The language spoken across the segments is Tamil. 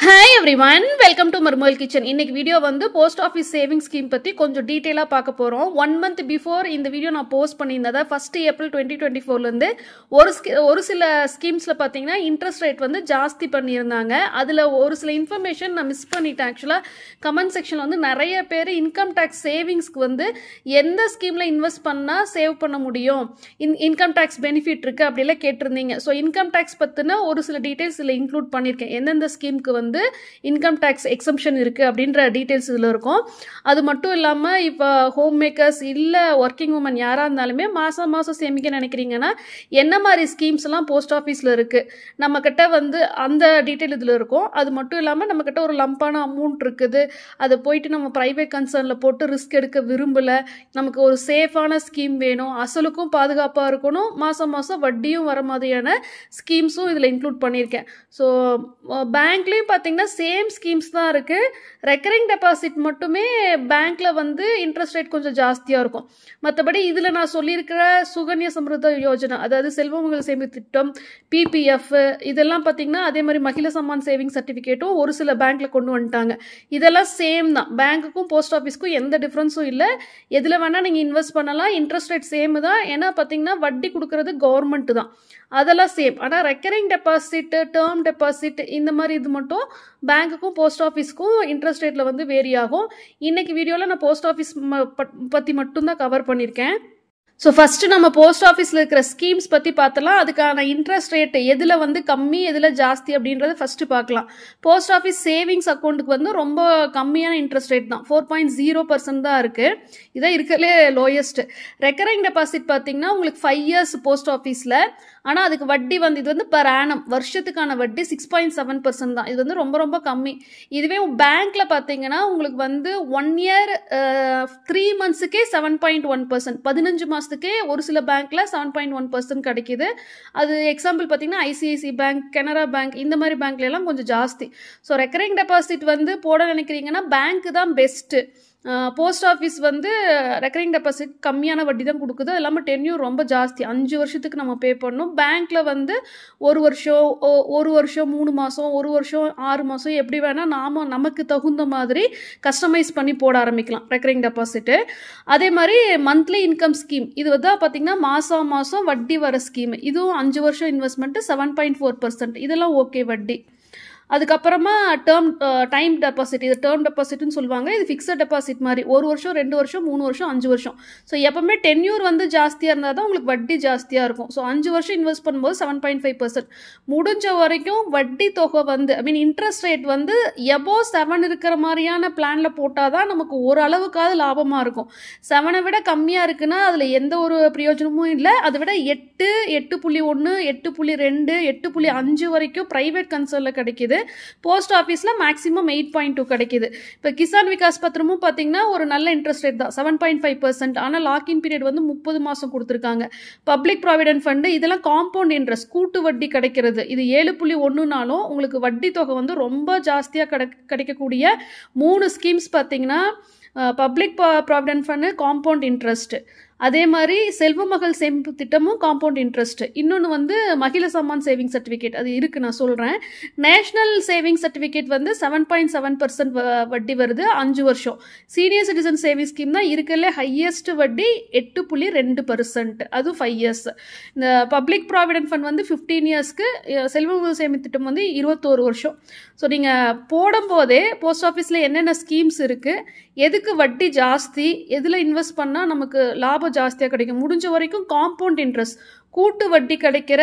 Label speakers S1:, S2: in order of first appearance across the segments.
S1: Hi everyone, welcome to Marmol Kitchen. இன்னைக்கு வீடியோ வந்து போஸ்ட் ஆஃபீஸ் சேவிங் ஸ்கீம் பத்தி கொஞ்சம் டீடைலா பார்க்க போறோம். 1 month before இந்த வீடியோ நான் போஸ்ட் பண்ணியிருந்தேன். 1st April 2024 ல இருந்து ஒரு சில ஸ்கீம்ஸ்ல பாத்தீங்கன்னா இன்ட்ரெஸ்ட் ரேட் வந்து ஜாஸ்தி பண்ணியிருந்தாங்க. அதுல ஒரு சில இன்ஃபர்மேஷன் நான் மிஸ் பண்ணிட்டேன். ஆக்சுவலா கமெண்ட் செக்ஷன்ல வந்து நிறைய பேர் இன்கம் டாக்ஸ் சேவிங்ஸ்க்கு வந்து எந்த ஸ்கீம்ல இன்வெஸ்ட் பண்ணா சேவ் பண்ண முடியும், இன்கம் டாக்ஸ் பெனிஃபிட் இருக்கு அப்படிலாம் கேட்டிருந்தீங்க. ஸோ இன்கம் டாக்ஸ் பத்தின ஒரு சில டீடைல்ஸ் இதுல இன்க்ளூட் பண்ணியிருக்கேன். எந்தெந்த ஸ்கீமுக்கு வந்து இன்கம் டாக்ஸ் எக்ஸம்ஷன் இருக்கு அப்படின்ற டீடைல்ஸ் இதுல இருக்கும். அது மட்டும் இல்லாம இப்ப ஹோம் மேக்கர்ஸ் இல்ல ஒர்க்கிங் உமன் யாரா இருந்தாலுமே மாசம் மாசம் சேமிக்க நினைக்கிறீங்கன்னா என்ன மாதிரி ஸ்கீம்ஸ் எல்லாம் போஸ்ட் ஆஃபீஸ்ல இருக்கு நம்ம கிட்ட வந்து அந்த டீடைல் இதுல இருக்கும். அது மட்டும் இல்லாம நம்ம கிட்ட ஒரு லம்பான அமௌண்ட் இருக்குது, அதை போயிட்டு நம்ம பிரைவேட் கன்சர்ன்ல போட்டு ரிஸ்க் எடுக்க விரும்பல, நமக்கு ஒரு சேஃபான ஸ்கீம் வேணும், அசலுக்கும் பாதுகாப்பா இருக்கணும், மாசம் மாசம் வட்டியும் வர மாதிரியான ஸ்கீம்ஸும் இதுல இன்க்ளூட் பண்ணியிருக்கேன். ஸோ பேங்க்லயும் பாத்தீங்கன்னா சேம் ஸ்கீம்ஸ் தான் இருக்கு. ரெக்கரிங் டெபாசிட் மட்டுமே பேங்க்ல வந்து இன்ட்ரெஸ்ட் ரேட் கொஞ்சம் ஜாஸ்தியா இருக்கும். மற்றபடி இதுல நான் சொல்லியிருக்கிற சுகன்யா சம்ருதா யோஜனா, அதாவது செல்வமகள் சேமிப்பு திட்டம், பிபிஎஃப், இதெல்லாம் பாத்தீங்கன்னா அதே மாதிரி மகிழா சம்மான் சேவிங் சர்டிபிகேட்டும் ஒரு சில பேங்க்ல கொண்டு வந்துட்டாங்க. இதெல்லாம் சேம் தான், பேங்க்குக்கும் போஸ்ட் ஆஃபீஸ்க்கும் எந்த டிஃபரன்ஸும் இல்லை. எதுல வேணா நீங்க இன்வெஸ்ட் பண்ணலாம், இன்ட்ரெஸ்ட் ரேட் சேம் தான். ஏன்னா பாத்தீங்கன்னா வட்டி கொடுக்கறது கவர்மெண்ட் தான், அதெல்லாம் சேம். ஆனால் ரெக்கரிங் டெபாசிட், டேர்ம் டெபாசிட் இந்த மாதிரி இது மட்டும் பேங்க்குக்கும் போஸ்ட் ஆஃபீஸ்க்கும் இன்ட்ரெஸ்ட் ரேட்ல வந்து வேரி ஆகும். இன்னைக்கு வீடியோவில் நான் போஸ்ட் ஆஃபீஸ் பற்றி மட்டும்தான் கவர் பண்ணியிருக்கேன். ஸோ ஃபர்ஸ்ட் நம்ம போஸ்ட் ஆஃபீஸில் இருக்கிற ஸ்கீம்ஸ் பற்றி பார்த்தலாம். அதுக்கான இன்ட்ரெஸ்ட் ரேட் எதில் வந்து கம்மி எதில் ஜாஸ்தி அப்படின்றத ஃபர்ஸ்ட் பார்க்கலாம். போஸ்ட் ஆஃபீஸ் சேவிங்ஸ் அக்கௌண்ட்டுக்கு வந்து ரொம்ப கம்மியான இன்ட்ரெஸ்ட் ரேட் தான், 4.0% தான் இருக்குது. இதான் இருக்கிறதுலே லோயஸ்ட். ரெக்கரிங் டெபாசிட் பார்த்தீங்கன்னா உங்களுக்கு 5 years போஸ்ட் ஆஃபீஸில், ஆனால் அதுக்கு வட்டி வந்து இது வந்து பர் ஆனம் வருஷத்துக்கான வட்டி 6.7% தான். இது வந்து ரொம்ப ரொம்ப கம்மி. இதுவே பேங்க்ல பார்த்தீங்கன்னா உங்களுக்கு வந்து 1 year 3 monthsக்கே 7.1%, 15 மாசத்துக்கே ஒரு சில பேங்க்ல 7.1% கிடைக்குது. அது எக்ஸாம்பிள் பார்த்தீங்கன்னா ஐசிஐசி பேங்க், கனரா பேங்க், இந்த மாதிரி பேங்க்ல எல்லாம் கொஞ்சம் ஜாஸ்தி. ஸோ ரெக்கரிங் டெபாசிட் வந்து போட நினைக்கிறீங்கன்னா பேங்க் தான் பெஸ்ட். போஸ்ட் ஆஃபீஸ் வந்து ரெக்கரிங் டெபாசிட் கம்மியான வட்டி தான் கொடுக்குது. அது இல்லாமல் டென்யூர் ரொம்ப ஜாஸ்தி, 5 வருஷத்துக்கு நம்ம பே பண்ணணும். பேங்க்ல வந்து 1 வருஷம், 1 வருஷம் 3 மாதம், 1 வருஷம் 6 மாதம், எப்படி வேணால் நமக்கு தகுந்த மாதிரி கஸ்டமைஸ் பண்ணி போட ஆரம்பிக்கலாம் ரெக்கரிங் டெபாசிட்டு. அதே மாதிரி மந்த்லி இன்கம் ஸ்கீம், இது வந்து பார்த்தீங்கன்னா மாதம் மாதம் வட்டி வர ஸ்கீம். இதுவும் 5 வருஷம் இன்வெஸ்ட்மெண்ட்டு 7.4%, இதெல்லாம் ஓகே வட்டி. அதுக்கப்புறமா டைம் டெபாசிட், இது டேர்ம் டெபாசிட்னு சொல்லுவாங்க. இது ஃபிக்ஸட் டெபாசிட் மாதிரி 1 வருஷம் 2 வருஷம் 3 வருஷம் 5 வருஷம். ஸோ எப்பவுமே டென்யூர் வந்து ஜாஸ்தியாக இருந்தால் தான் உங்களுக்கு வட்டி ஜாஸ்தியாக இருக்கும். ஸோ 5 வருஷம் இன்வெஸ்ட் பண்ணும்போது 7.5%. முடிஞ்ச வரைக்கும் வட்டி தொகை வந்து இன்ட்ரெஸ்ட் ரேட் வந்து எபோவ் 7 இருக்கிற மாதிரியான பிளான்ல போட்டால் தான் நமக்கு ஓரளவுக்காவது லாபமாக இருக்கும். 7 விட கம்மியாக இருக்குன்னா அதில் எந்த ஒரு பிரயோஜனமும் இல்லை. அதை விட 8, 8.1, 8.2, 8.5 வரைக்கும் பிரைவேட் கன்சர்ன்ல கிடைக்குது. போஸ்ட் ஆஃபீஸில் மேக்ஸிமம் 8.2 கிடைக்குது. இப்போ கிசான் விகாஸ் பத்திரமும் பார்த்தீங்கன்னா ஒரு நல்ல இன்ட்ரெஸ்ட் ரேட் தான், 7.5%. ஆனால் லாக்இன் பீரியட் வந்து 30 மாதம் கொடுத்துருக்காங்க. பப்ளிக் ப்ராவிடென்ட் ஃபண்டு, இதெல்லாம் காம்பவுண்ட் இன்ட்ரெஸ்ட், கூட்டு வட்டி கிடைக்கிறது. இது 7.1னாலும் உங்களுக்கு வட்டி தொகை வந்து ரொம்ப ஜாஸ்தியாக கிடைக்கக்கூடிய 3 ஸ்கீம்ஸ் பார்த்தீங்கன்னா public provident fund, compound interest, அதே மாதிரி செல்வமகள் சேமிப்பு திட்டமும் காம்பவுண்ட் இன்ட்ரெஸ்ட். இன்னொன்று வந்து மகிழா சம்மான் சேவிங் சர்டிஃபிகேட், அது இருக்கு, நான் சொல்கிறேன். நேஷனல் சேவிங் சர்டிஃபிகேட் வந்து 7.7% வட்டி வருது 5 வருஷம். சீனியர் சிட்டிசன் சேவிங் ஸ்கீம் தான் இருக்கிறதுல ஹையஸ்ட் வட்டி, 8.2%, அது 5 years. இந்த பப்ளிக் ப்ராவிடென்ட் ஃபண்ட் வந்து 15 yearsக்கு, செல்வமகள் சேமிப்பு திட்டம் வந்து 21 வருஷம். ஸோ நீங்கள் போடும்போதே போஸ்ட் ஆஃபீஸில் என்னென்ன ஸ்கீம்ஸ் இருக்குது, எதுக்கு வட்டி ஜாஸ்தி, எதில் இன்வெஸ்ட் பண்ணால் நமக்கு லாபம் ஜாஸ்தியாக கிடைக்கும், முடிஞ்ச வரைக்கும் காம்பவுண்ட் இன்ட்ரெஸ்ட், கூட்டு வட்டி கிடைக்கிற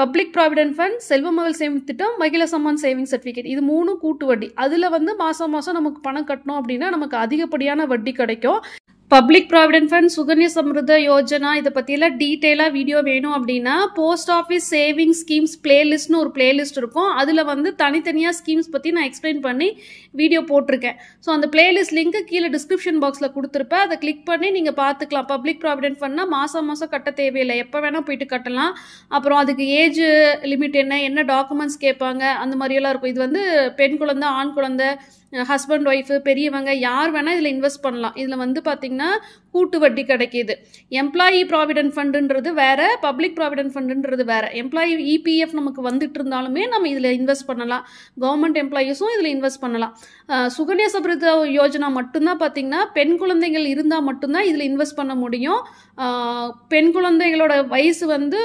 S1: பப்ளிக் ப்ராவிடென்ட் ஃபண்ட், செல்வமகள் சேமிப்பு திட்டம், மகிழா சம்மான் சேவிங் சர்டிஃபிகேட், இது 3 கூட்டு வட்டி. அதில் வந்து மாதம் மாதம் நமக்கு பணம் கட்டணும் அப்படின்னா நமக்கு அதிகப்படியான வட்டி கிடைக்கும். Public provident fund, Sukanya Samrudha Yojana, இதை பற்றியெல்லாம் டீட்டெயிலாக வீடியோ வேணும் அப்படின்னா போஸ்ட் ஆஃபீஸ் சேவிங் ஸ்கீம்ஸ் பிளேலிஸ்ட்னு ஒரு பிளேலிஸ்ட் இருக்கும். அதில் வந்து தனித்தனியாக ஸ்கீம்ஸ் பற்றி நான் எக்ஸ்பிளைன் பண்ணி வீடியோ போட்டிருக்கேன். ஸோ அந்த பிளேலிஸ்ட் லிங்க் கீழே டிஸ்கிரிப்ஷன் பாக்ஸில் கொடுத்துருப்பேன், அதை கிளிக் பண்ணி நீங்கள் பார்த்துக்கலாம். பப்ளிக் ப்ராவிடென்ட் ஃபண்ட்னா மாதம் மாதம் கட்ட தேவையில்லை, எப்போ வேணால் போயிட்டு கட்டலாம். அப்புறம் அதுக்கு ஏஜ் லிமிட் என்ன டாக்குமெண்ட்ஸ் கேட்பாங்க, அந்த மாதிரியெல்லாம் இருக்கும். இது வந்து பெண் குழந்தை, ஆண் குழந்தை, ஹஸ்பண்ட் ஒய்ஃபு, பெரியவங்க யார் வேணால் இதில் இன்வெஸ்ட் பண்ணலாம். இதில் வந்து பார்த்தீங்கன்னா கூட்டு வட்டி கிடைக்கிது. எம்ப்ளாயி ப்ராவிடென்ட் ஃபண்டுன்றது வேற, பப்ளிக் ப்ராவிடென்ட் ஃபண்டுன்றது வேற. எம்ப்ளாயி இபிஎஃப் நமக்கு வந்துட்டு இருந்தாலுமே நம்ம இதில் இன்வெஸ்ட் பண்ணலாம். கவர்மெண்ட் எம்ப்ளாயீஸும் இதில் இன்வெஸ்ட் பண்ணலாம். சுகன்யா சம்ருத்தி யோஜனா மட்டும்தான் பார்த்தீங்கன்னா பெண் குழந்தைகள் இருந்தால் மட்டும்தான் இதில் இன்வெஸ்ட் பண்ண முடியும். பெண் குழந்தைகளோட வயசு வந்து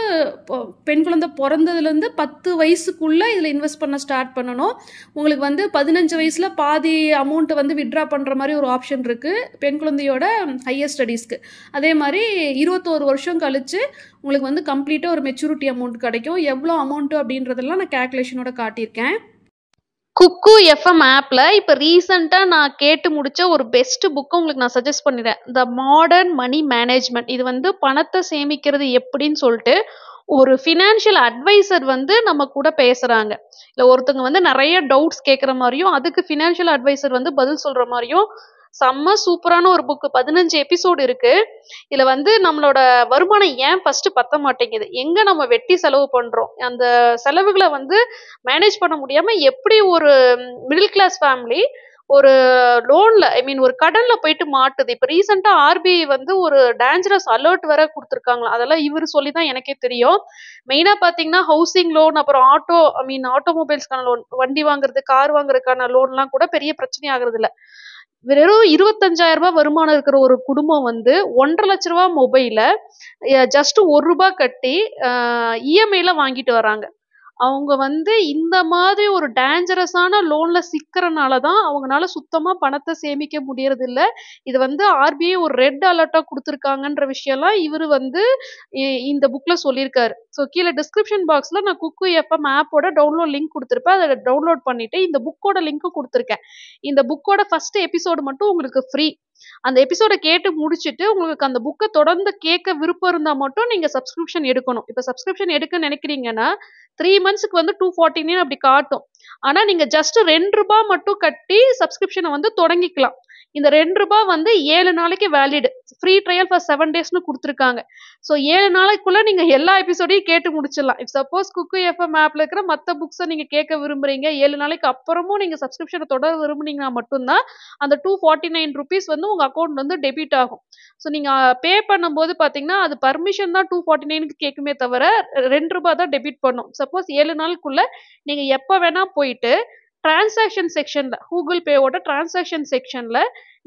S1: பெண் குழந்தை பிறந்ததுலேருந்து 10 வயசுக்குள்ளே இதில் இன்வெஸ்ட் பண்ண ஸ்டார்ட் பண்ணணும். உங்களுக்கு வந்து 15 வயசில் பாதி அமௌண்ட்டை வந்து வித்ட்ரா பண்ணுற மாதிரி ஒரு ஆப்ஷன் இருக்குது பெண் குழந்தையோட ஹையர் ஸ்டடீஸ்க்கு. அதே மாதிரி 21 வருஷம் கழித்து உங்களுக்கு வந்து கம்ப்ளீட்டாக ஒரு மெச்சூரிட்டி அமௌண்ட் கிடைக்கும். எவ்வளோ அமௌண்ட்டு அப்படின்றதெல்லாம் நான் கேல்குலேஷனோட காட்டியிருக்கேன். குக்கு எஃப்எம் ஆப்பில் இப்போ ரீசெண்டாக நான் கேட்டு முடித்த ஒரு பெஸ்ட் புக்கை உங்களுக்கு நான் சஜஸ்ட் பண்ணிடுறேன். The modern money management. இது வந்து பணத்தை சேமிக்கிறது எப்படின்னு சொல்லிட்டு ஒரு ஃபினான்ஷியல் அட்வைசர் வந்து நம்ம கூட பேசுகிறாங்க. இல்லை ஒருத்தங்க வந்து நிறைய டவுட்ஸ் கேட்குற மாதிரியும் அதுக்கு ஃபினான்ஷியல் அட்வைசர் வந்து பதில் சொல்கிற மாதிரியும் செம்ம சூப்பரான ஒரு புக்கு. 15 எபிசோடு இருக்கு. இதுல வந்து நம்மளோட வருமானம் ஏன் ஃபர்ஸ்ட் பத்த மாட்டேங்குது, எங்க நம்ம வெட்டி செலவு பண்றோம், அந்த செலவுகளை வந்து மேனேஜ் பண்ண முடியாம எப்படி ஒரு மிடில் கிளாஸ் ஃபேமிலி ஒரு லோன்ல ஒரு கடன்ல போயிட்டு மாட்டுது. இப்ப ரீசெண்டா ஆர்பிஐ வந்து ஒரு டேஞ்சரஸ் அலர்ட் வேற கொடுத்துருக்காங்களா. அதெல்லாம் இவர் சொல்லிதான் எனக்கே தெரியும். மெயினா பாத்தீங்கன்னா ஹவுசிங் லோன், அப்புறம் ஆட்டோமொபைல்ஸ்க்கான லோன், வண்டி வாங்குறது, கார் வாங்குறதுக்கான லோன்லாம் கூட பெரிய பிரச்சனை ஆகுறது இல்ல. வெறும் 25,000 ரூபாய் வருமானம் இருக்கிற ஒரு குடும்பம் வந்து 1,50,000 ரூபாய் மொபைல ஜஸ்ட் ₹1 கட்டி இஎம்ஐல வாங்கிட்டு வராங்க. அவங்க வந்து இந்த மாதிரி ஒரு டேஞ்சரஸான லோன்ல சிக்கறனால தான் அவங்களால சுத்தமா பணத்தை சேமிக்க முடியறது இல்ல. இது வந்து ஆர்பிஐ ஒரு ரெட் அலர்ட்டா கொடுத்துருக்காங்கன்ற விஷயம்லாம் இவரு வந்து இந்த புக்ல சொல்லியிருக்காரு. ஸோ கீழே டிஸ்கிரிப்ஷன் பாக்ஸ்ல நான் குக்கு எஃப்எம் ஆப்போட டவுன்லோட் லிங்க் கொடுத்துருப்பேன். அதை டவுன்லோட் பண்ணிட்டு இந்த புக்கோட லிங்க்கும் கொடுத்துருக்கேன். இந்த புக்கோட ஃபர்ஸ்ட் எபிசோடு மட்டும் உங்களுக்கு ஃப்ரீ. அந்த எபிசோட கேட்டு முடிச்சுட்டு உங்களுக்கு அந்த புக்கை தொடர்ந்து கேட்க விருப்பம் இருந்தா மட்டும் நீங்க சப்ஸ்கிரிப்ஷன் எடுக்கணும். இப்ப சப்ஸ்கிரிப்ஷன் எடுக்க நினைக்கிறீங்கன்னா 3 மந்த்ஸ்க்கு வந்து 249 அப்படி காட்டும். ஆனா நீங்க ஜஸ்ட் ₹2 மட்டும் கட்டி சப்ஸ்கிரிப்ஷனை வந்து தொடங்கிக்கலாம். இந்த ₹2 வந்து 7 நாளைக்கு வேலிட். ஃப்ரீ ட்ரையல் ஃபார் 7 டேஸ்னு கொடுத்துருக்காங்க. ஸோ 7 நாளைக்குள்ள நீங்க எல்லா எபிசோடையும் கேட்டு முடிச்சிடலாம். இப் சப்போஸ் குக்கு எஃப்எம் ஆப்ல இருக்கிற மற்ற புக்ஸை நீங்க கேட்க விரும்புறீங்க, 7 நாளைக்கு அப்புறமும் நீங்க சப்ஸ்கிரிப்ஷனை தொடர விரும்புனீங்கன்னா மட்டும்தான் அந்த ₹249 வந்து உங்க அக்கௌண்ட் வந்து டெபிட் ஆகும். ஸோ நீங்க பே பண்ணும்போது பாத்தீங்கன்னா அது பர்மிஷன் தான் 249க்கு கேட்குமே தவிர ₹2 தான் டெபிட் பண்ணும். சப்போஸ் 7 நாளுக்குள்ள நீங்க எப்ப வேணா போயிட்டு டிரான்சாக்ஷன் செக்ஷன்ல, கூகுள் பேவோட டிரான்சாக்ஷன் செக்ஷன்ல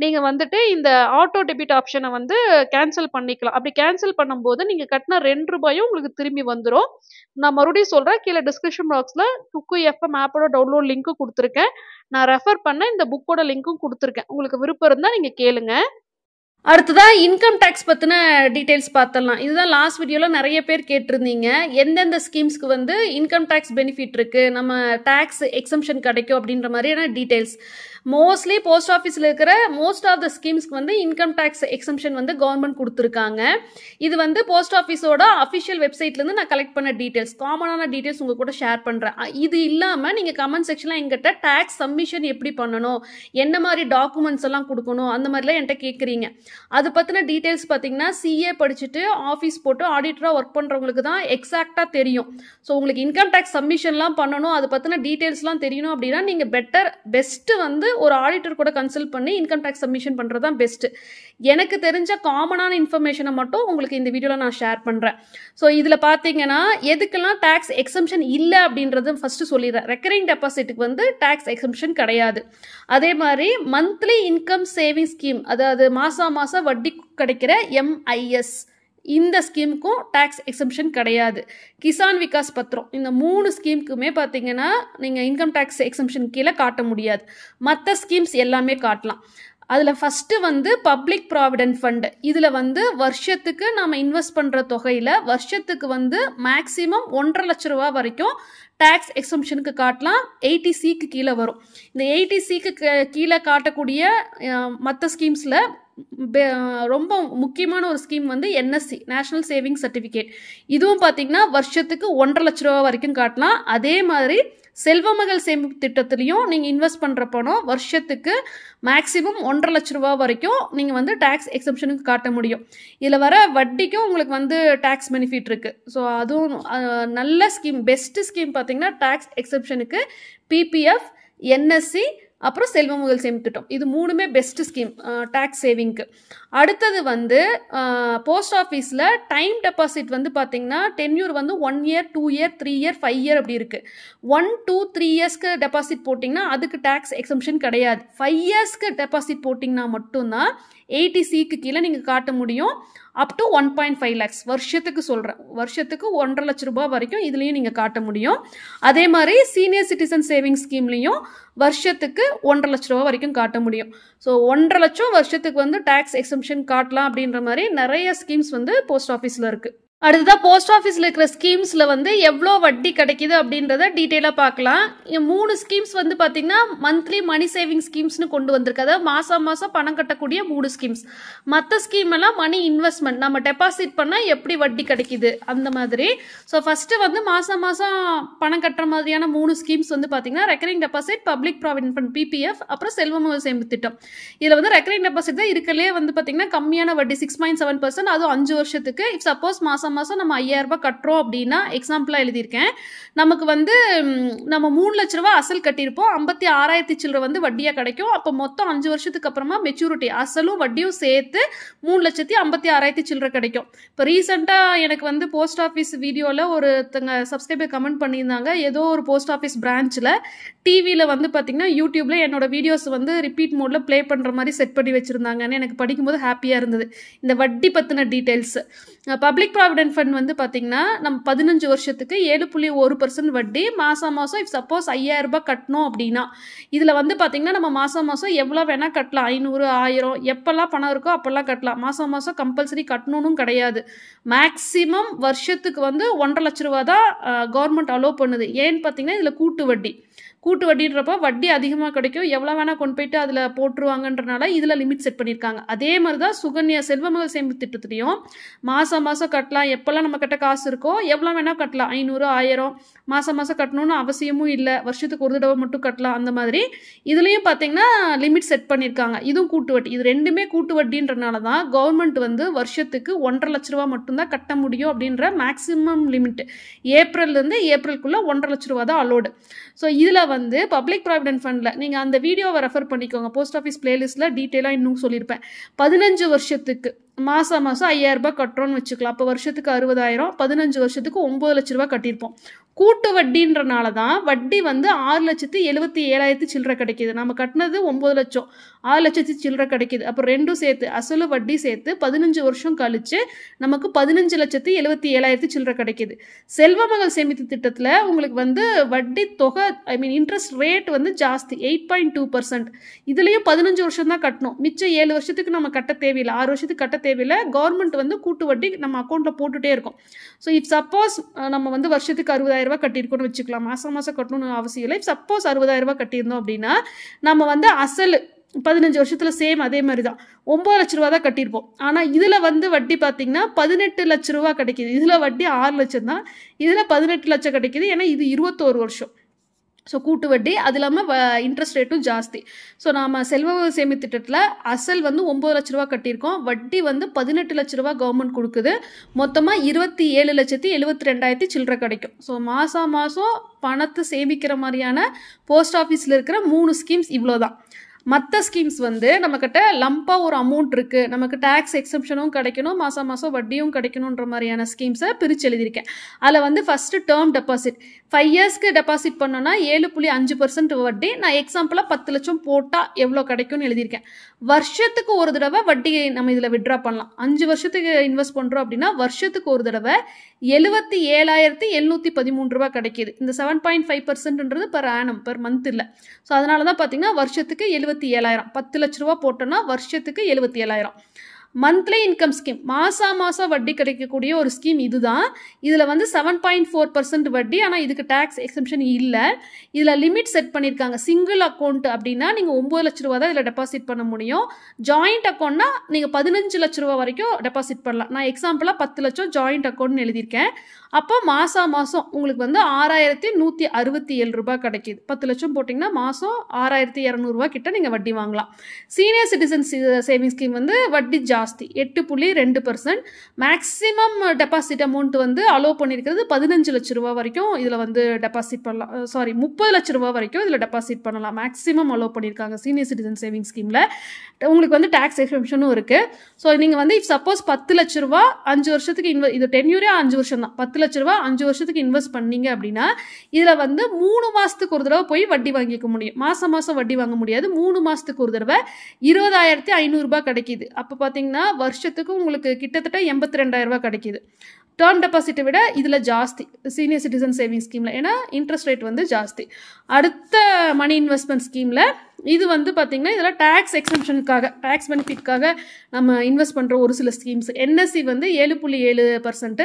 S1: நீங்க வந்துட்டு இந்த ஆட்டோ டெபிட் ஆப்ஷனை வந்து கேன்சல் பண்ணிக்கலாம். அப்படி கேன்சல் பண்ணும்போது நீங்க கட்டின ₹2 உங்களுக்கு திரும்பி வந்துடும். நான் மறுபடியும் சொல்றேன், கீழே டிஸ்கிரிப்ஷன் பாக்ஸ்ல குக்கு எஃப்எம் ஆப்போட டவுன்லோட் லிங்க்கும் கொடுத்துருக்கேன். நான் ரெஃபர் பண்ண இந்த புக்கோட லிங்க்கும் கொடுத்துருக்கேன். உங்களுக்கு விருப்பம் இருந்தா நீங்க கேளுங்க. அடுத்ததா இன்கம் டேக்ஸ் பத்தின டீடைல்ஸ் பார்த்தலாம். இதுதான் லாஸ்ட் வீடியோல நிறைய பேர் கேட்டிருந்தீங்க, எந்தெந்த ஸ்கீம்ஸ்க்கு வந்து இன்கம் டேக்ஸ் பெனிஃபிட் இருக்கு, நம்ம டேக்ஸ் எக்ஸம்ஷன் கிடைக்கும் அப்படின்ற மாதிரியான டீடைல்ஸ். மோஸ்ட்லி போஸ்ட் ஆஃபீஸில் இருக்கிற மோஸ்ட் ஆஃப் த ஸ்கீம்ஸ்க்கு வந்து இன்கம் டேக்ஸ் எக்ஸம்ஷன் வந்து கவர்மெண்ட் கொடுத்துருக்காங்க. இது வந்து போஸ்ட் ஆஃபீஸோட அஃபிஷியல் வெப்சைட்லேருந்து நான் கலெக்ட் பண்ண டீடைல்ஸ், காமனான டீடைல்ஸ் உங்கள் கூட ஷேர் பண்ணுறேன். இது இல்லாமல் நீங்கள் கமெண்ட் செக்ஷனில் எங்கிட்ட டேக்ஸ் சப்மிஷன் எப்படி பண்ணணும், என்ன மாதிரி டாக்குமெண்ட்ஸ் எல்லாம் கொடுக்கணும், அந்த மாதிரிலாம் என்கிட்ட கேட்குறீங்க. அது பற்றின டீடைல்ஸ் பார்த்தீங்கன்னா சிஏ படிச்சுட்டு ஆஃபீஸ் போட்டு ஆடிட்டராக ஒர்க் பண்ணுறவங்களுக்கு தான் எக்ஸாக்டாக தெரியும். ஸோ உங்களுக்கு இன்கம் டேக்ஸ் சப்மிஷன்லாம் பண்ணணும், அது பற்றின டீடைல்ஸ்லாம் தெரியணும் அப்படின்னா நீங்கள் பெஸ்ட்டு வந்து ஒரு ஆடிட்டர் கூட கன்சல்ட் பண்ணி இன்கம் டேக்ஸ் சப்மிஷன் பண்ணுறது தான் பெஸ்ட்டு. எனக்கு தெரிஞ்ச காமனான இன்ஃபர்மேஷனை மட்டும் உங்களுக்கு இந்த வீடியோவில் நான் ஷேர் பண்ணுறேன். ஸோ இதில் பார்த்தீங்கன்னா எதுக்கெல்லாம் டேக்ஸ் எக்ஸம்ஷன் இல்லை அப்படின்றது ஃபஸ்ட்டு சொல்லிடுறேன். ரெக்கரிங் டெபாசிட்டுக்கு வந்து டேக்ஸ் எக்ஸம்ஷன் கிடையாது. அதே மாதிரி மந்த்லி இன்கம் சேவிங் ஸ்கீம், அதாவது மாதம் வட்டி கிடைக்கிற எம்ஐஎஸ், இந்த ஸ்கீமுக்கும் டேக்ஸ் எக்ஸம்ஷன் கிடையாது. கிசான் விகாஸ் பத்திரம், இந்த 3 ஸ்கீமுக்குமே பார்த்தீங்கன்னா நீங்கள் இன்கம் டேக்ஸ் எக்ஸம்ஷன் கீழே காட்ட முடியாது. மற்ற ஸ்கீம்ஸ் எல்லாமே காட்டலாம். அதில் ஃபஸ்ட்டு வந்து பப்ளிக் ப்ராவிடென்ட் ஃபண்டு. இதில் வந்து வருஷத்துக்கு நாம் இன்வெஸ்ட் பண்ணுற தொகையில் வருஷத்துக்கு வந்து மேக்ஸிமம் 1,50,000 லட்ச ரூபா வரைக்கும் டேக்ஸ் எக்ஸம்ஷனுக்கு காட்டலாம். 80C கீழே வரும். இந்த 80C கீழே காட்டக்கூடிய மற்ற ஸ்கீம்ஸில் ரொம்ப முக்கியமான ஒரு ஸ்கீம் வந்து என்எஸ்சி, நேஷனல் சேவிங் சர்டிஃபிகேட். இதுவும் பார்த்தீங்கன்னா வருஷத்துக்கு 1,50,000 லட்ச ரூபா வரைக்கும் காட்டலாம். அதே மாதிரி செல்வமகள் சேமிப்பு திட்டத்திலையும் நீங்கள் இன்வெஸ்ட் பண்ணுற பணம் வருஷத்துக்கு மேக்ஸிமம் 1,50,000 லட்ச ரூபா வரைக்கும் நீங்கள் வந்து டேக்ஸ் எக்ஸம்ஷனுக்கு காட்ட முடியும். இதில் வர வட்டிக்கும் உங்களுக்கு வந்து டேக்ஸ் பெனிஃபிட் இருக்குது. ஸோ அதுவும் நல்ல ஸ்கீம், பெஸ்ட்டு ஸ்கீம் பார்த்தீங்கன்னா டேக்ஸ் எக்ஸம்ஷனுக்கு பிபிஎஃப், என்எஸ்சி, அப்புறம் செல்வமகள் சேமிப்பு திட்டம். இது மூணுமே பெஸ்ட் ஸ்கீம் டேக்ஸ் சேவிங்க்கு. அடுத்தது வந்து போஸ்ட் ஆஃபீஸில் டைம் டெபாசிட் வந்து பார்த்தீங்கன்னா டென்யூர் வந்து 1 இயர் 2 இயர் 3 இயர் 5 இயர் அப்படி இருக்குது. 1 2 3 இயர்ஸ்க்கு டெபாசிட் போட்டிங்கன்னா அதுக்கு டேக்ஸ் எக்ஸம்ஷன் கிடையாது. 5 இயர்ஸ்க்கு டெபாசிட் போட்டிங்கன்னா மட்டும்தான் 80C கீழே நீங்கள் காட்ட முடியும். அப் டு 1.5 lakhs வருஷத்துக்கு சொல்கிறேன், வருஷத்துக்கு 1.5 லட்ச ரூபாய் வரைக்கும் இதுலேயும் நீங்கள் காட்ட முடியும். அதே மாதிரி சீனியர் சிட்டிசன் சேவிங்ஸ் ஸ்கீம்லேயும் வருஷத்துக்கு 1.5 லட்ச ரூபா வரைக்கும் காட்ட முடியும். ஸோ 1.5 லட்சம் வருஷத்துக்கு வந்து டேக்ஸ் எக்ஸம்ஷன் காட்டலாம் அப்படின்ற மாதிரி நிறைய ஸ்கீம்ஸ் வந்து போஸ்ட் ஆஃபீஸில் இருக்குது. அடுத்ததான் போஸ்ட் ஆஃபீஸில் இருக்கிற ஸ்கீம்ஸில் வந்து எவ்வளோ வட்டி கிடைக்குது அப்படின்றத டீட்டெயிலாக பார்க்கலாம். 3 ஸ்கீம்ஸ் வந்து பார்த்தீங்கன்னா மந்த்லி மணி சேவிங் ஸ்கீம்ஸ்னு கொண்டு வந்திருக்கு. அதாவது மாதம் மாதம் பணம் கட்டக்கூடிய 3 ஸ்கீம்ஸ். மற்ற ஸ்கீம் எல்லாம் மணி இன்வெஸ்ட்மெண்ட், நம்ம டெபாசிட் பண்ணால் எப்படி வட்டி கிடைக்குது அந்த மாதிரி. ஸோ ஃபஸ்ட்டு வந்து மாதம் மாதம் பணம் கட்டுற மாதிரியான 3 ஸ்கீம்ஸ் வந்து பார்த்தீங்கன்னா recurring deposit, public provident fund PPF, அப்புறம் செல்வமகள் சேமிப்பு திட்டம். இதில் வந்து ரெக்கரிங் டெபாசிட் தான் இருக்கலே வந்து பார்த்தீங்கன்னா கம்மியான வட்டி 6.7%, அதுவும் 5 வருஷத்துக்கு. இஃப் சப்போஸ் மாதம் நம்ம 5000 ரூபாய் கட்டுறோம் அப்படின்னா எக்ஸாம்பிளாக எழுதியிருக்கேன், நமக்கு வந்து நம்ம 3 லட்ச ரூபா அசல் கட்டியிருப்போம், 56,000 சில்லரை வந்து வட்டியாக கிடைக்கும். அப்போ மொத்தம் 5 வருஷத்துக்கு அப்புறமா மெச்சூரிட்டி அசலும் வட்டியும் சேர்த்து 3,56,000 சில்லரை கிடைக்கும். இப்போ ரீசெண்டாக எனக்கு வந்து போஸ்ட் ஆஃபீஸ் வீடியோவில் ஒருத்தங்க சப்ஸ்கிரைபர் கமெண்ட் பண்ணியிருந்தாங்க, ஏதோ ஒரு போஸ்ட் ஆஃபீஸ் பிரான்ச்சில் டிவியில் வந்து பார்த்தீங்கன்னா யூடியூப்பில் என்னோட வீடியோஸ் வந்து ரிப்பீட் மோடில் ப்ளே பண்ணுற மாதிரி செட் பண்ணி வச்சுருந்தாங்கன்னு எனக்கு படிக்கும்போது ஹாப்பியாக இருந்தது. இந்த வட்டி பற்றின டீட்டெயில்ஸ். பப்ளிக் ப்ராவிடென்ட் ஃபண்ட் வந்து பார்த்தீங்கன்னா நம்ம 15 வருஷத்துக்கு 7.1% வட்டி மாதம் மாதம். இஃப் சப்போஸ் 5000 ரூபாய் கட்டணும் அப்படின்னா இதில் வந்து பார்த்தீங்கன்னா நம்ம மாதம் மாதம் எவ்வளோ வேணால் கட்டலாம், 500 1000 எப்போல்லாம் பணம் இருக்கோ அப்போல்லாம் கட்டலாம். மாதம் மாதம் கம்பல்சரி கட்டணும்னு கிடையாது. மேக்ஸிமம் வருஷத்துக்கு வந்து 1.5 லட்ச ரூபா தான் கவர்மெண்ட் அலோவ் பண்ணுது. ஏன்னு பார்த்தீங்கன்னா இதில் கூட்டு வட்டின்றப்போ வட்டி அதிகமாக கிடைக்கும், எவ்வளோ வேணால் கொண்டு போயிட்டு அதில் போட்டுருவாங்கன்றனால இதில் லிமிட் செட் பண்ணியிருக்காங்க. அதே மாதிரி தான் சுகன்யா செல்வமகள் சேமிப்பு திட்டத்துலையும் மாதம் மாதம் கட்டலாம், எப்போல்லாம் நம்ம கிட்ட காசு இருக்கோ எவ்வளோ வேணால் கட்டலாம், 500 1000 மாதம் மாதம் கட்டணும்னு அவசியமும் இல்லை, வருஷத்துக்கு ஒரு தடவை மட்டும் கட்டலாம். அந்த மாதிரி இதுலேயும் பார்த்தீங்கன்னா லிமிட் செட் பண்ணியிருக்காங்க. இதுவும் கூட்டு வட்டி. இது ரெண்டுமே கூட்டு வட்டின்றனால தான் கவர்மெண்ட் வந்து வருஷத்துக்கு 1.5 லட்ச ரூபா மட்டும்தான் கட்ட முடியும் அப்படின்ற மேக்ஸிமம் லிமிட். ஏப்ரல்லேருந்து ஏப்ரலுக்குள்ளே 1.5 லட்ச ரூபா தான் அலோடு. ஸோ இதில் வந்து பப்ளிக் ப்ராவிடென்ட் ஃபண்டில் நீங்கள் அந்த வீடியோவை ரெஃபர் பண்ணிக்கோங்க, போஸ்ட் ஆஃபீஸ் பிளேலிஸ்ட்டில் டீட்டெயிலாக இன்னும் சொல்லியிருப்பேன். 15 வருஷத்துக்கு மாதம் 5000 ரூபாய் கட்டுறோன்னு வச்சுக்கலாம். அப்போ வருஷத்துக்கு 60,000, 15 வருஷத்துக்கு 9 லட்ச ரூபா கட்டியிருப்போம். கூட்டு வட்டின்றனால தான் வட்டி வந்து 6,77,000 சில்லரை கிடைக்கிது. நம்ம கட்டினது 9 லட்சம், 6 லட்சத்து சில்லரை கிடைக்கிது. அப்போ ரெண்டும் சேர்த்து அசலு வட்டி சேர்த்து 15 வருஷம் கழிச்சு நமக்கு 15,77,000 சில்லரை கிடைக்கிது. செல்வமகள் சேமிப்பு திட்டத்தில் உங்களுக்கு வந்து வட்டி தொகை இன்ட்ரெஸ்ட் ரேட் வந்து ஜாஸ்தி, 8.2%. இதுலேயும் 15 வருஷம் தான் கட்டணும், மிச்சம் 7 வருஷத்துக்கு நம்ம கட்ட தேவையில்லை, 6 வருஷத்துக்கு கட்ட தேவையில்லை. கவர்மெண்ட் வந்து கூட்டு வட்டி நம்ம அக்கௌண்ட்டில் போட்டுகிட்டே இருக்கும். ஸோ இஃப் சப்போஸ் நம்ம வந்து வருஷத்துக்கு 60,000 ரூபாய் கட்டியிருக்கோம்னு வச்சுக்கலாம், மாதம் மாதம் கட்டணும்னு அவசியம் இல்லை. இஃப் சப்போஸ் 60,000 ரூபாய் கட்டியிருந்தோம் அப்படின்னா நம்ம வந்து அசல் 15 வருஷத்தில் சேம் அதே மாதிரி தான் 9 லட்ச ரூபா தான் கட்டியிருப்போம். ஆனால் இதில் வந்து வட்டி பார்த்திங்கன்னா 18 லட்ச ரூபா கிடைக்கிது. இதில் வட்டி 6 லட்சம் தான், இதில் 18 லட்சம் கிடைக்கிது. ஏன்னா இது 21 வருஷம். ஸோ கூட்டு வட்டி, அது இல்லாமல் இன்ட்ரெஸ்ட் ரேட்டும் ஜாஸ்தி. ஸோ நாம் செல்வமகள் சேமிப்பு திட்டத்தில் அசல் வந்து 9 லட்ச ரூபா கட்டியிருக்கோம், வட்டி வந்து 18 லட்ச ரூபா கவர்மெண்ட் கொடுக்குது. மொத்தமாக 27,72,000 சில்லரை கிடைக்கும். ஸோ மாதம் மாதம் பணத்தை சேமிக்கிற மாதிரியான போஸ்ட் ஆஃபீஸில் இருக்கிற 3 ஸ்கீம்ஸ் இவ்வளோ தான். மற்ற ஸ்கீம்ஸ் வந்து நம்மக்கிட்ட லம்பாக ஒரு அமௌண்ட் இருக்குது, நமக்கு டேக்ஸ் எக்ஸம்ஷனும் கிடைக்கணும், மாதம் மாதம் வட்டியும் கிடைக்கணுன்ற மாதிரியான ஸ்கீம்ஸை பிரித்து எழுதியிருக்கேன். அதில் வந்து ஃபஸ்ட்டு டேர்ம் டெபாசிட் 5 இயர்ஸ்க்கு டெபாசிட் பண்ணோன்னா 7.5% வட்டி. நான் எக்ஸாம்பிளாக 10 லட்சம் போட்டால் எவ்வளோ கிடைக்கும்னு எழுதியிருக்கேன். வருஷத்துக்கு ஒரு தடவை வட்டி நம்ம இதில் விட்ரா பண்ணலாம். 5 வருஷத்துக்கு இன்வெஸ்ட் பண்ணுறோம் அப்படின்னா வருஷத்துக்கு ஒரு தடவை 77,713 ரூபா கிடைக்கிது. இந்த 7.5%ன்றது பெர் ஆனம், பெர் மந்த் இல்லை. ஸோ அதனால தான் பார்த்தீங்கன்னா வருஷத்துக்கு 77,000, 10 லட்ச ரூபா போட்டோன்னா வருஷத்துக்கு 77,000. மந்த்லி இன்கம் ஸ்கீம், மாதம் வட்டி கிடைக்கக்கூடிய ஒரு ஸ்கீம் இதுதான். இதில் வந்து 7.4% வட்டி. ஆனால் இதுக்கு டேக்ஸ் எக்ஸம்ஷன் இல்லை. இதில் லிமிட் செட் பண்ணியிருக்காங்க. சிங்கிள் அக்கௌண்ட் அப்படின்னா நீங்கள் 9 லட்ச ரூபா தான் இதில் டெபாசிட் பண்ண முடியும். ஜாயிண்ட் அக்கௌண்ட்னா நீங்கள் 15 லட்ச ரூபா வரைக்கும் டெபாசிட் பண்ணலாம். நான் எக்ஸாம்பிளாக 10 லட்சம் ஜாயிண்ட் அக்கௌண்ட்னு எழுதியிருக்கேன். அப்போ மாதம் உங்களுக்கு வந்து 6,167 ரூபாய் கிடைக்கிது. 10 லட்சம் போட்டிங்கன்னா மாதம் 6,200 ரூபா கிட்ட நீங்கள் வட்டி வாங்கலாம். சீனியர் சிட்டிசன் சேவிங் ஸ்கீம் வந்து வட்டி ஜாஸ்தி 8.2%. மேக்ஸிமம் டெபாசிட் அமௌண்ட் வந்து அலோவ் பண்ணியிருக்கிறது 15 லட்ச ரூபா வரைக்கும் இதில் வந்து டெபாசிட் பண்ணலாம். 30 லட்ச ரூபா வரைக்கும் இதில் டெபாசிட் பண்ணலாம். மேக்ஸிமம் அலோவ் பண்ணியிருக்காங்க சீனியர் சிட்டிசன் சேவிங் ஸ்கீமில். உங்களுக்கு வந்து டேக்ஸ் எக்ஸம்ஷனும் இருக்குது. ஸோ நீங்கள் வந்து இஃப் சப்போஸ் 10 லட்ச ரூபா 5 வருஷத்துக்கு இது டென்யூரே 5 வருஷம் தான். 10 லட்ச ரூபா 5 வருஷத்துக்கு இன்வெஸ்ட் பண்ணீங்க அப்படின்னா இதில் வந்து 3 மாதத்துக்கு ஒரு தடவை போய் வட்டி வாங்கிக்க முடியும். மாதம் வட்டி வாங்க முடியாது. 3 மாதத்துக்கு ஒரு தடவை 20,500 ரூபாய் கிடைக்கிது. அப்போ பார்த்தீங்கன்னா வருஷத்துக்கு உங்களுக்கு கிட்டத்தட்ட 82,000 ரூபாய் கிடைக்கிது. டேர்ம் டெபாசிட்டை விட இதில் ஜாஸ்தி சீனியர் சிட்டிசன் சேவிங் ஸ்கீமில். ஏன்னா இன்ட்ரெஸ்ட் ரேட் வந்து ஜாஸ்தி. அடுத்த மணி இன்வெஸ்ட்மெண்ட் ஸ்கீமில் இது வந்து பார்த்திங்கன்னா இதில் டேக்ஸ் எக்ஸம்ஷனுக்காக டேக்ஸ் பெனிஃபிட்காக நம்ம இன்வெஸ்ட் பண்ணுற ஒரு சில ஸ்கீம்ஸ். என்எஸ்சி வந்து 7.7%.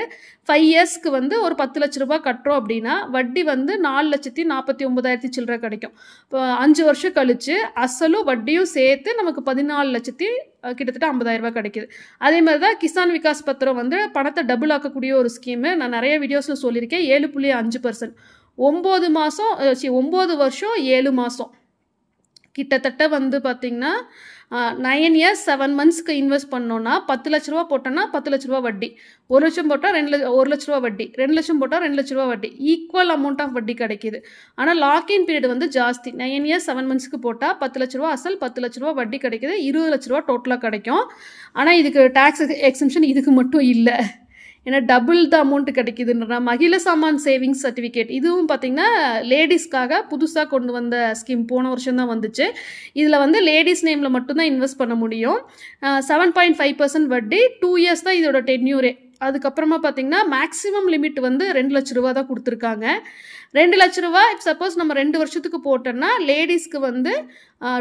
S1: 5 இயர்ஸ்க்கு வந்து ஒரு 10 லட்ச ரூபாய் கட்டுறோம் அப்படின்னா வட்டி வந்து 4,49,000 சில்லறை கிடைக்கும். இப்போ 5 வருஷம் கழிச்சு அசலும் வட்டியும் சேர்த்து நமக்கு 14 லட்சத்தி கிட்டத்தட்ட 50,000 ரூபாய் கிடைக்குது. அதே மாதிரி தான் கிசான் விகாஸ் பத்திரம் வந்து பணத்தை டபுள் ஆக்கக்கூடிய ஒரு ஸ்கீமு. நான் நிறைய வீடியோஸில் சொல்லியிருக்கேன். 7.5%. 9 வருஷம் 7 மாதம் கிட்டத்தட்ட வந்து பார்த்திங்கன்னா 9 இயர்ஸ் 7 மந்த்ஸ்க்கு இன்வெஸ்ட் பண்ணோன்னா 10 லட்ச ரூபா போட்டோன்னா 10 லட்ச ரூபா வட்டி. 1 லட்சம் போட்டால் 1 லட்ச ரூபா வட்டி. 2 லட்சம் போட்டால் 2 லட்ச ரூபா வட்டி. ஈக்குவல் அமௌண்ட் ஆஃப் வட்டி கிடைக்கிது. ஆனால் லாக்இன் பீரியட் வந்து ஜாஸ்தி. 9 இயர்ஸ் 7 மந்த்ஸ்க்கு போட்டால் 10 லட்ச ரூபா அசல், 10 லட்ச ரூபா வட்டி கிடைக்கிது. 20 லட்ச ரூபா டோட்டலாக கிடைக்கும். ஆனால் இதுக்கு டேக்ஸ் எக்ஸம்ஷன் இதுக்கு மட்டும் இல்லை. ஏன்னா டபுள் த அமௌண்ட் கிடைக்குதுன்றா. மகிழ சாமான் சேவிங்ஸ் சர்டிஃபிகேட் இதுவும் பார்த்திங்கன்னா லேடிஸ்க்காக புதுசாக கொண்டு வந்த ஸ்கீம். போன வருஷம் தான் வந்துச்சு. இதில் வந்து லேடிஸ் நேமில் மட்டும்தான் இன்வெஸ்ட் பண்ண முடியும். 7.5% வட்டி. 2 இயர்ஸ் தான் இதோட டென்யூரே. அதுக்கப்புறமா பார்த்திங்கன்னா மேக்ஸிமம் லிமிட் வந்து 2 லட்ச ரூபா தான் கொடுத்துருக்காங்க. 2 லட்ச ரூபா சப்போஸ் நம்ம 2 வருஷத்துக்கு போட்டோன்னா லேடிஸ்க்கு வந்து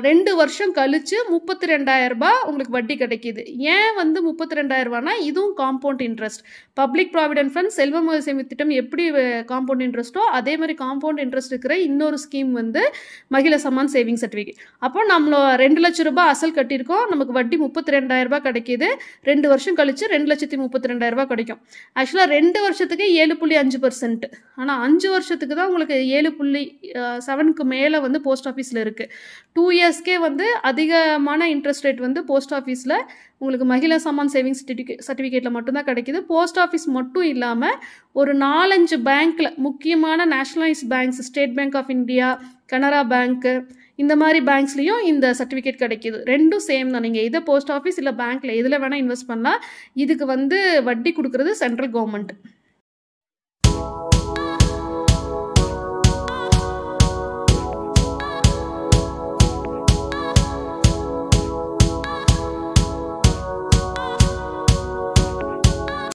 S1: 2 வருஷம் கழிச்சு 32,000 ரூபாய் உங்களுக்கு வட்டி கிடைக்கிது. ஏன் வந்து 32,000 ரூபானா இதுவும் compound interest. Public provident fund செல்வமகள் சேமிப்பு திட்டம் எப்படி காம்பவுண்ட் இன்ட்ரெஸ்ட்டோ அதே மாதிரி காம்பவுண்ட் இன்ட்ரெஸ்ட் இருக்கிற இன்னொரு ஸ்கீம் வந்து மகிழ சமான் சேவிங் சர்டிஃபிகேட். அப்போ நம்ம 2 லட்ச ரூபாய் அசல் கட்டியிருக்கோம். நமக்கு வட்டி 32,000 ரூபாய் கிடைக்கிது. 2 வருஷம் கழிச்சு 2,32,000 ரூபாய் கிடைக்கும். ஆக்சுவலாக 2 வருஷத்துக்கு 7.5%. ஆனால் 5 வருஷத்துக்கு தான் உங்களுக்கு 7.7க்கு மேலே வந்து போஸ்ட் ஆஃபீஸில் இருக்குது. 2 இயர்ஸ்க்கே வந்து அதிகமான இன்ட்ரெஸ்ட் ரேட் வந்து போஸ்ட் ஆஃபீஸில் உங்களுக்கு மகிழா சாமான் சேவிங்ஸ் சர்டிஃபிகேட்டில் மட்டும்தான் கிடைக்கிது. போஸ்ட் ஆஃபீஸ் மட்டும் இல்லாமல் ஒரு 4-5 பேங்க்கில் முக்கியமான nationalise banks, state bank of India, Canara bank, இந்த மாதிரி பேங்க்ஸ்லேயும் இந்த சர்டிஃபிகேட் கிடைக்கிது. ரெண்டும் சேம் தான். நீங்கள் எதை போஸ்ட் ஆஃபீஸ் இல்லை பேங்க்கில் எதில் வேணால் இன்வெஸ்ட் பண்ணலாம். இதுக்கு வந்து வட்டி கொடுக்குறது சென்ட்ரல் கவர்மெண்ட்.